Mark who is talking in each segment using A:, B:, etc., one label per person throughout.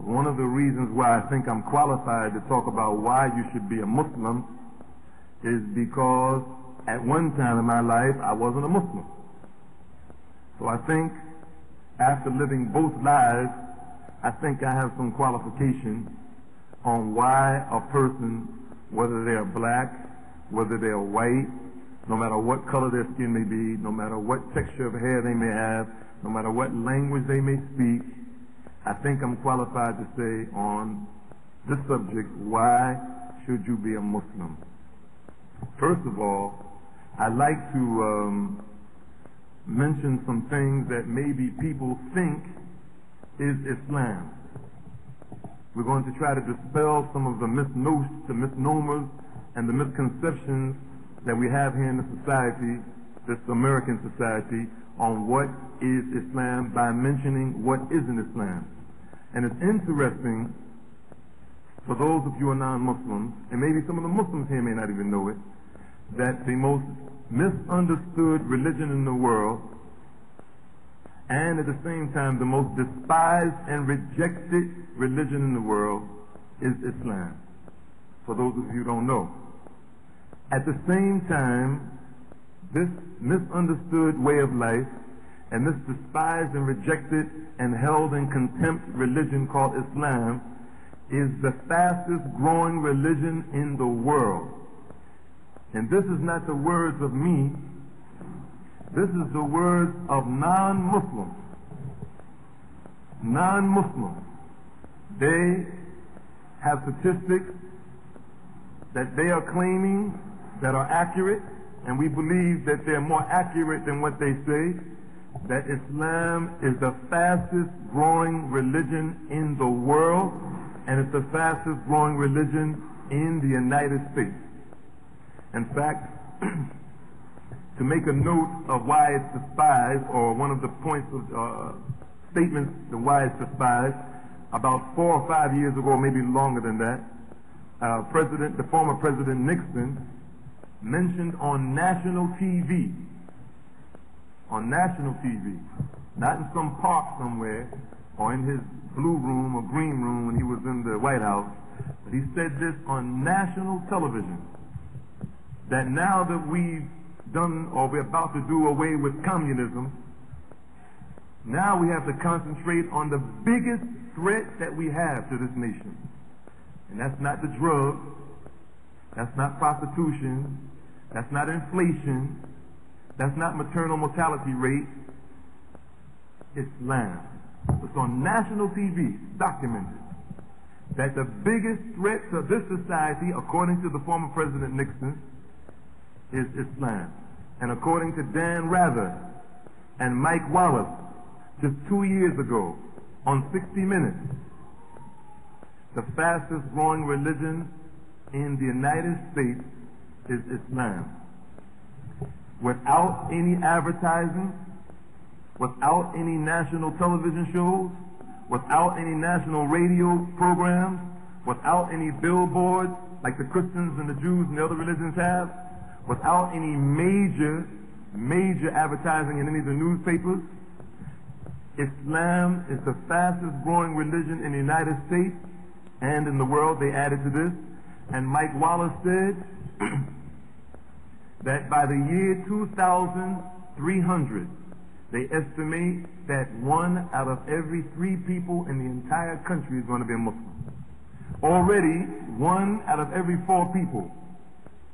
A: One of the reasons why I think I'm qualified to talk about why you should be a Muslim is because at one time in my life I wasn't a Muslim. So I think after living both lives, I think I have some qualification on why a person, whether they are black, whether they are white, no matter what color their skin may be, no matter what texture of hair they may have, no matter what language they may speak, I think I'm qualified to say on this subject, why should you be a Muslim? First of all, I'd like to mention some things that maybe people think is Islam. We're going to try to dispel some of the misnomers and the misconceptions that we have here in the society, this American society, on what is Islam by mentioning what isn't Islam. And it's interesting for those of you who are non-Muslims, and maybe some of the Muslims here may not even know it, that the most misunderstood religion in the world, and at the same time the most despised and rejected religion in the world, is Islam. For those of you who don't know. At the same time, this misunderstood way of life and this despised and rejected and held in contempt religion called Islam is the fastest growing religion in the world. And this is not the words of me. This is the words of non-Muslims. Non-Muslims. They have statistics that they are claiming that are accurate, and we believe that they're more accurate than what they say, that Islam is the fastest growing religion in the world, and it's the fastest growing religion in the United States. In fact, to make a note of why it's despised, or one of the points of statements of why it's despised, about 4 or 5 years ago, maybe longer than that, the former President Nixon mentioned on national TV, not in some park somewhere or in his blue room or green room when he was in the White House, but he said this on national television, that now that we've done, or we're about to do away with communism, now we have to concentrate on the biggest threat that we have to this nation. And that's not the drugs, that's not prostitution, that's not inflation, that's not maternal mortality rate. Islam. It's on national TV, documented, that the biggest threat to this society, according to the former President Nixon, is Islam. And according to Dan Rather and Mike Wallace, just 2 years ago, on 60 Minutes, the fastest growing religion in the United States is Islam. Without any advertising, without any national television shows, without any national radio programs, without any billboards like the Christians and the Jews and the other religions have, without any major advertising in any of the newspapers, Islam is the fastest growing religion in the United States and in the world. They added to this. And Mike Wallace said that by the year 2300, they estimate that 1 out of every 3 people in the entire country is going to be a Muslim. Already, 1 out of every 4 people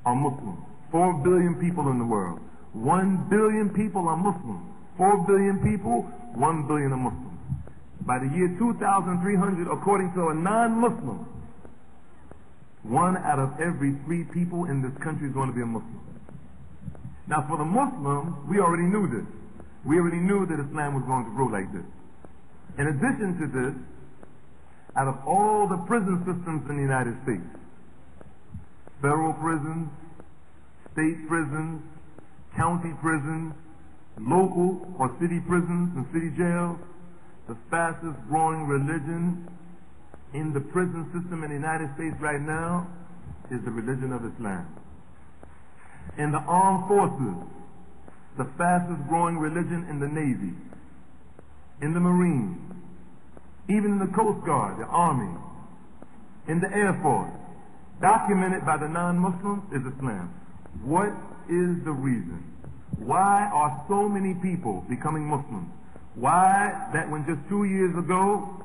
A: are Muslim. 4 billion people in the world. 1 billion people are Muslim. 4 billion people, 1 billion are Muslim. By the year 2300, according to a non-Muslim, 1 out of every 3 people in this country is going to be a Muslim. Now, for the Muslims, we already knew this. We already knew that Islam was going to grow like this. In addition to this, out of all the prison systems in the United States, federal prisons, state prisons, county prisons, local or city prisons and city jails, the fastest growing religion in the prison system in the United States right now is the religion of Islam. In the armed forces, the fastest growing religion in the Navy, in the Marines, even in the Coast Guard, the Army, in the Air Force, documented by the non-Muslims, is Islam. What is the reason? Why are so many people becoming Muslims? Why that when just 2 years ago,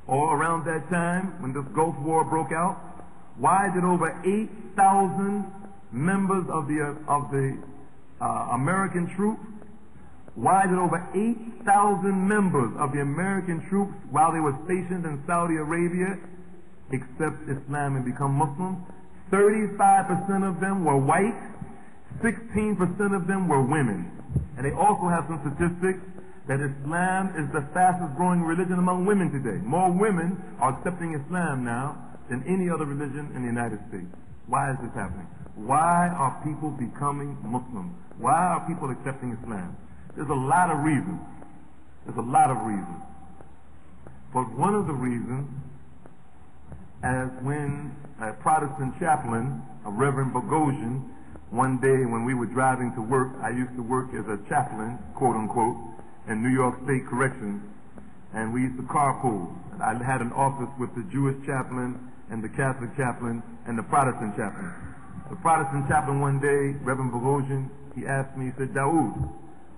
A: or around that time when this Gulf War broke out, why did over 8,000 members of the American troops, why did over 8,000 members of the American troops, while they were stationed in Saudi Arabia, accept Islam and become Muslims? 35% of them were white, 16% of them were women. And they also have some statistics that Islam is the fastest growing religion among women today. More women are accepting Islam now than any other religion in the United States. Why is this happening? Why are people becoming Muslims? Why are people accepting Islam? There's a lot of reasons. There's a lot of reasons. But one of the reasons, as when a Protestant chaplain, a Reverend Bogosian, one day when we were driving to work, I used to work as a chaplain, quote unquote, in New York State Corrections, and we used to carpool. I had an office with the Jewish chaplain and the Catholic chaplain and the Protestant chaplain. The Protestant chaplain one day, Reverend Bogosian, he asked me, he said, Daoud,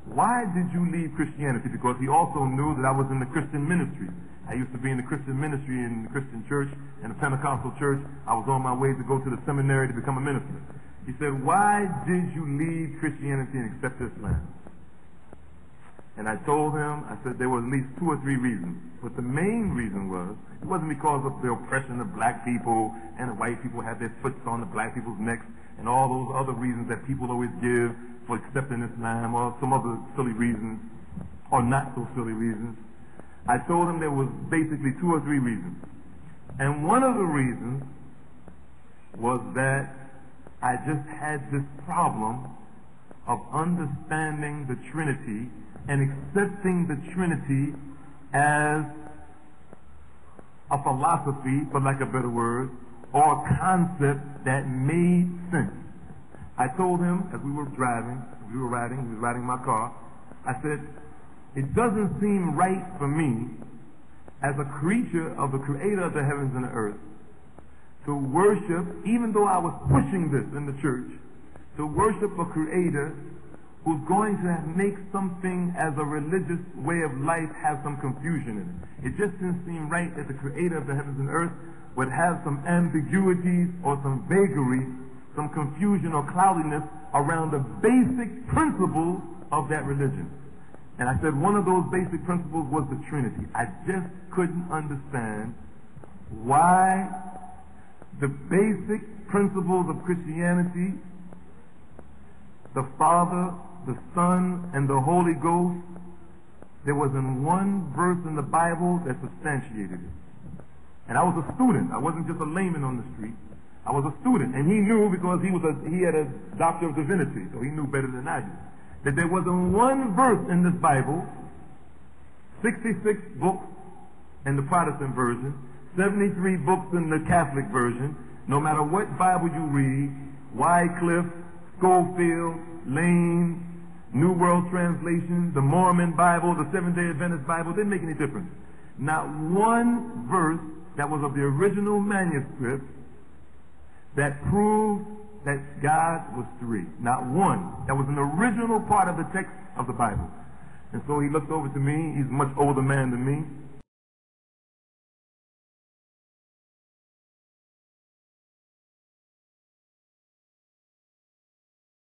A: why did you leave Christianity? Because he also knew that I was in the Christian ministry. I used to be in the Christian ministry in the Christian church, in the Pentecostal church. I was on my way to go to the seminary to become a minister. He said, why did you leave Christianity and accept Islam? And I told him, I said there were at least 2 or 3 reasons. But the main reason was, it wasn't because of the oppression of black people and the white people had their foots on the black people's necks and all those other reasons that people always give for accepting Islam, or some other silly reasons, or not so silly reasons. I told him there was basically 2 or 3 reasons. And one of the reasons was that I just had this problem of understanding the Trinity and accepting the Trinity as a philosophy, for lack of a better word, or a concept that made sense. I told him as we were driving, he was riding my car, I said, it doesn't seem right for me as a creature of the creator of the heavens and the earth to worship, even though I was pushing this in the church, to worship a creator who's going to make something as a religious way of life have some confusion in it. It just didn't seem right that the creator of the heavens and earth would have some ambiguities or some vagaries, some confusion or cloudiness around the basic principles of that religion. And I said one of those basic principles was the Trinity. I just couldn't understand why the basic principles of Christianity, the Father, the Son, and the Holy Ghost, there wasn't one verse in the Bible that substantiated it. And I was a student. I wasn't just a layman on the street. I was a student. And he knew, because he had a doctor of divinity, so he knew better than I did, that there wasn't one verse in this Bible, 66 books in the Protestant version, 73 books in the Catholic version. No matter what Bible you read, Wycliffe, Schofield, Lane, New World Translation, the Mormon Bible, the Seventh-day Adventist Bible, didn't make any difference. Not one verse that was of the original manuscript that proved that God was 3. Not one. That was an original part of the text of the Bible. And so he looked over to me. He's a much older man than me.